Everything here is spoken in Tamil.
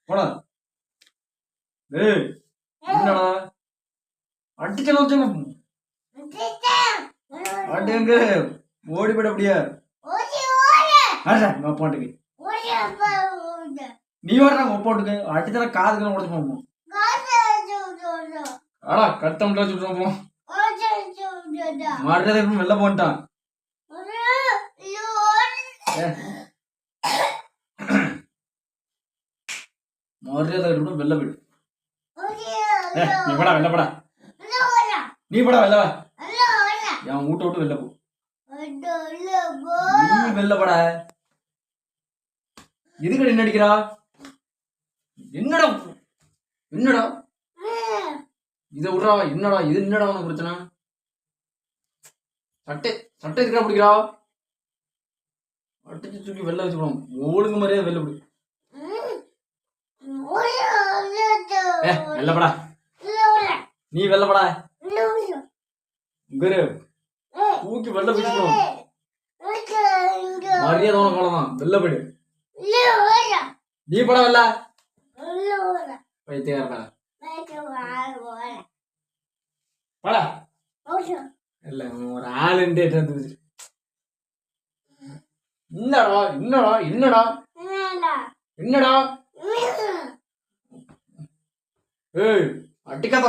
போடா. டேய் என்னடா அடிச்சல வச்சங்க. அடங்க ஓடி போட அப்படியே. ஆடா நான் போட்டுக்கு. நீ வரடா ஒப்போட்டுக்கு அடிச்சல காதுக்கு உடைச்சு போவோம். ஆடா கட்டம்ல சுடுறோம் போ. மாறதே வெல்ல போட்டான். மரியாதை இருக்கணும் வெல்ல விடு. நீ படா வெல்ல படா. நீ படா வெல்ல வா. என் வீட்டை விட்டு வெல்ல போ. நீ வெல்ல படா. எதுக்கு என்ன அடிக்கிறா? என்னடா என்னடா இதை விட்றா. என்னடா இது என்னடா உனக்கு பிரச்சனை? சட்டை சட்டை எதுக்கா பிடிக்கிறா? அடிச்சு தூக்கி வெளில வச்சுக்கணும். ஒழுங்கு மாதிரியே வெளில பிடி. வெள்ளப்படா. நீ வெள்ளப்படா. குரு தூக்கி வெளில பிடிக்கணும். மரியாதை உனக்கு அவ்வளவுதான். வெளில போயிடு. நீ படம் வெல்ல வைத்தியாரா படா இல்ல ஒரு ஆளுண்டே என்னடா என்னடா என்னடா என்னடா ஏய் அடிக்காத